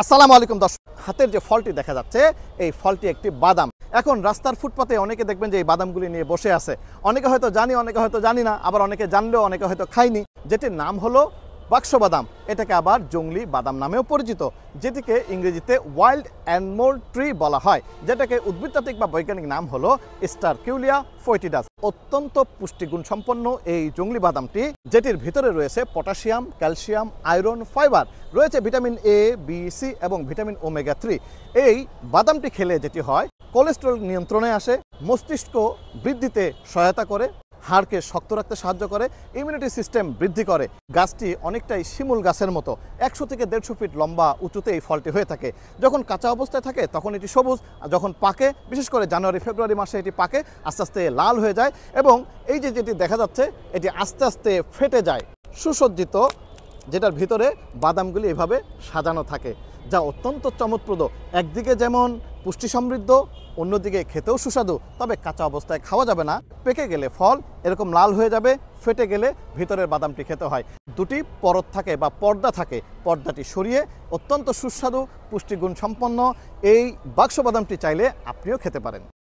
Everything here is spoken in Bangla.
আসসালামু আলাইকুম দর্শক, হাতের যে ফলটি দেখা যাচ্ছে এই ফলটি একটি বাদাম। এখন রাস্তার ফুটপাতে অনেকে দেখবেন যে এই বাদামগুলি নিয়ে বসে আছে। অনেকে হয়তো জানি, অনেকে হয়তো জানি না, আবার অনেকে জানলেও অনেকে হয়তো খায়নি। যেটির নাম হলো বাক্স বাদাম। এটাকে আবার জংলি বাদাম নামেও পরিচিত, যেটিকে ইংরেজিতে ওয়াইল্ড অ্যানিমাল ট্রি বলা হয়, যেটাকে উদ্ভিদতাত্ত্বিক বা বৈজ্ঞানিক নাম হলো স্টারকিউলিয়া ফোয়েটিডাস। অত্যন্ত পুষ্টিগুণ সম্পন্ন এই জংলি বাদামটি, যেটির ভিতরে রয়েছে পটাশিয়াম, ক্যালসিয়াম, আয়রন, ফাইবার, রয়েছে ভিটামিন এ, বি, সি এবং ভিটামিন ওমেগা 3। এই বাদামটি খেলে যেটি হয়, কোলেস্টেরল নিয়ন্ত্রণে আসে, মস্তিষ্ক বৃদ্ধিতে সহায়তা করে, হাড়কে শক্ত রাখতে সাহায্য করে, ইমিউনিটি সিস্টেম বৃদ্ধি করে। গাছটি অনেকটাই শিমুল গাছের মতো, 100 থেকে 150 ফিট লম্বা উঁচুতে এই ফলটি হয়ে থাকে। যখন কাঁচা অবস্থায় থাকে তখন এটি সবুজ, আর যখন পাকে, বিশেষ করে জানুয়ারি ফেব্রুয়ারি মাসে এটি পাকে, আস্তে আস্তে লাল হয়ে যায় এবং এই যে যেটি দেখা যাচ্ছে এটি আস্তে আস্তে ফেটে যায়। সুসজ্জিত, যেটার ভিতরে বাদামগুলি এভাবে সাজানো থাকে, যা অত্যন্ত চমৎপ্রদ। একদিকে যেমন পুষ্টি সমৃদ্ধ, অন্যদিকে খেতেও সুস্বাদু। তবে কাঁচা অবস্থায় খাওয়া যাবে না, পেকে গেলে ফল এরকম লাল হয়ে যাবে, ফেটে গেলে ভিতরের বাদামটি খেতে হয়। দুটি পরত থাকে বা পর্দা থাকে, পর্দাটি সরিয়ে অত্যন্ত সুস্বাদু পুষ্টিগুণ সম্পন্ন এই বাক্স বাদামটি চাইলে আপনিও খেতে পারেন।